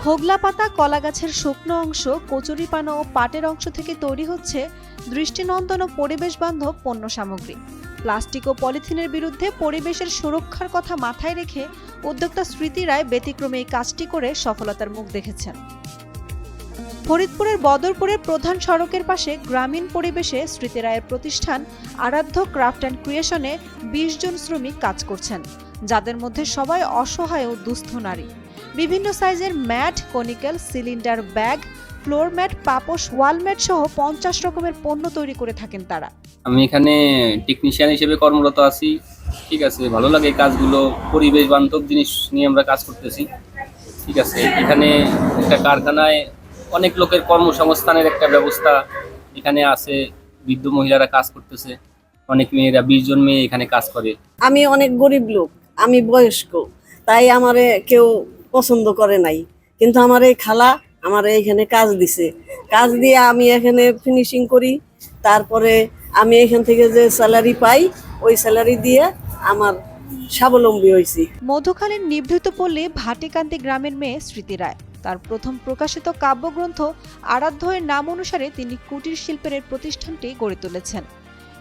হোগলা পাতা কলা গাছের শুকনো অংশ, কচুরিপানা ও পাটের অংশ থেকে তৈরি হচ্ছে দৃষ্টিনন্দন ও পরিবেশ বান্ধব পণ্য সামগ্রী। প্লাস্টিক ও পলিথিনের বিরুদ্ধে পরিবেশের সুরক্ষার কথা মাথায় রেখে উদ্যোক্তা স্মৃতি রায় ব্যতিক্রমে এই কাজটি করে সফলতার মুখ দেখেছেন। ফরিদপুরের বদরপুরের প্রধান সড়কের পাশে গ্রামীণ পরিবেশে স্মৃতি রায়ের প্রতিষ্ঠান আরাধ্য ক্রাফট অ্যান্ড ক্রিয়েশনে ২০ জন শ্রমিক কাজ করছেন, যাদের মধ্যে সবাই অসহায় ও দুস্থ নারী। বিভিন্ন সাইজের mat, conical, cylinder, bag, floor mat, পাপোশ, ওয়াল ম্যাট সহ ৫০ রকমের পণ্য তৈরি করে থাকেন তারা। আমি এখানে টেকনিশিয়ান হিসেবে কর্মরত আছি। ঠিক আছে, ভালো লাগে কাজগুলো, পরিবেশ বান্ধব জিনিস নিয়ে আমরা কাজ করতেছি। ঠিক আছে, এখানে একটা কারখানায় অনেক লোকের কর্মসংস্থানের একটা ব্যবস্থা এখানে আছে। বৃদ্ধ মহিলারা কাজ করতেছে, অনেক মেয়েরা, ২০ জন মেয়ে এখানে কাজ করে। আমি অনেক গরিব লোক, আমি বয়স্ক, তাই আমারে কেউ পছন্দ করে নাই, কিন্তু আমার এই খালা আমার এখানে কাজ দিছে। কাজ দিয়ে আমি এখানে ফিনিশিং করি, তারপরে আমি এখান থেকে যে স্যালারি পাই ওই স্যালারি দিয়ে আমার স্বাবলম্বী হয়েছি। মধুখালীর নিভৃত পল্লী ভাটিকান্দি গ্রামের মেয়ে স্মৃতি রায়। তার প্রথম প্রকাশিত কাব্যগ্রন্থ আরাধ্য-এর নাম অনুসারে তিনি কুটির শিল্পের এই প্রতিষ্ঠানটি গড়ে তুলেছেন।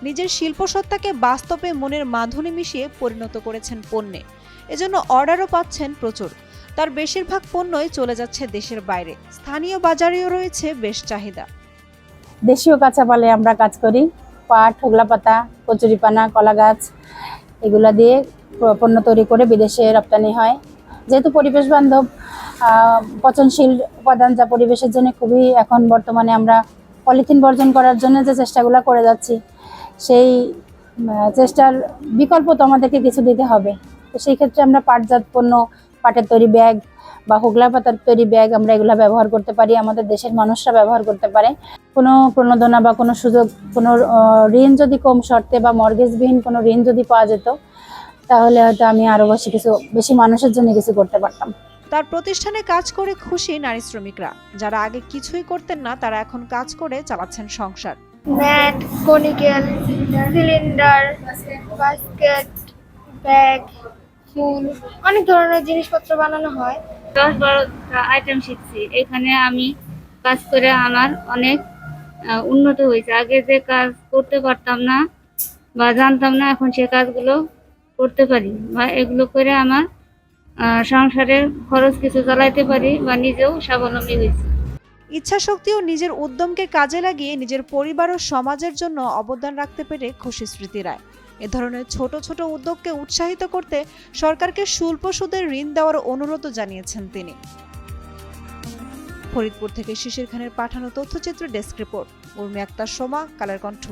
নিজের শিল্পসত্তাকে বাস্তবে মনের মাধুরী মিশিয়ে পরিণত করেছেন পণ্যে। এজন্য অর্ডারও পাচ্ছেন প্রচুর। তার বেশিরভাগ পণ্যই চলে যাচ্ছে দেশের বাইরে। স্থানীয় বাজারেও রয়েছে বেশ চাহিদা। দেশীয় কাঁচামালে আমরা কাজ করি। পাট, হোগলা পাতা, কচুরিপানা, কলা গাছ এগুলা দিয়ে পণ্য তৈরি করে বিদেশে রপ্তানি হয়। যেহেতু পরিবেশ বান্ধব, পচনশীল উপাদান, যা পরিবেশের জন্য খুবই, এখন বর্তমানে আমরা পলিথিন বর্জন করার জন্য যে চেষ্টাগুলো করে যাচ্ছি, সেই চেষ্টার বিকল্প তো আমাদেরকে কিছু দিতে হবে। তো সেই ক্ষেত্রে আমরা পাটজাত পণ্য, পাটের তৈরি ব্যাগ বা হোগলা পাতার তৈরি ব্যাগ আমরা এগুলো ব্যবহার করতে পারি, আমাদের দেশের মানুষরা ব্যবহার করতে পারে। কোনো প্রণোদনা বা কোনো সুযোগ, কোনো ঋণ যদি কম শর্তে বা মর্গেজবিহীন কোনো ঋণ যদি পাওয়া যেত, তাহলে হয়তো আমি আরও বেশি মানুষের জন্য কিছু করতে পারতাম। তার প্রতিষ্ঠানে কাজ করে খুশি নারী শ্রমিকরা। যারা আগে কিছুই করতেন না, তারা এখন কাজ করে চালাচ্ছেন সংসার। Mat, conical, cylinder, basket, bag, ফুল, অনেক ধরনের জিনিসপত্র বানানো হয়। ১০-১২টা আইটেম শিখছি। এখানে আমি কাজ করে আমার অনেক উন্নত হয়েছে। আগে যে কাজ করতে পারতাম না বা জানতাম না, এখন সে কাজগুলো করতে পারি বা এগুলো করে আমার সংসারের খরচ কিছু চালাইতে পারি বা নিজেও স্বাবলম্বী হয়েছি। ইচ্ছাশক্তি ও নিজের উদ্যমকে কাজে লাগিয়ে নিজের পরিবার ও সমাজের জন্য অবদান রাখতে পেরে খুশি স্মৃতি রায়। এ ধরনের ছোট ছোট উদ্যোগকে উৎসাহিত করতে সরকারকে স্বল্প সুদের ঋণ দেওয়ার অনুরোধও জানিয়েছেন তিনি। ফরিদপুর থেকে শিশির খানের পাঠানো তথ্যচিত্র ডেস্ক রিপোর্ট। উর্মি আক্তার, সোমা, কালের কণ্ঠ।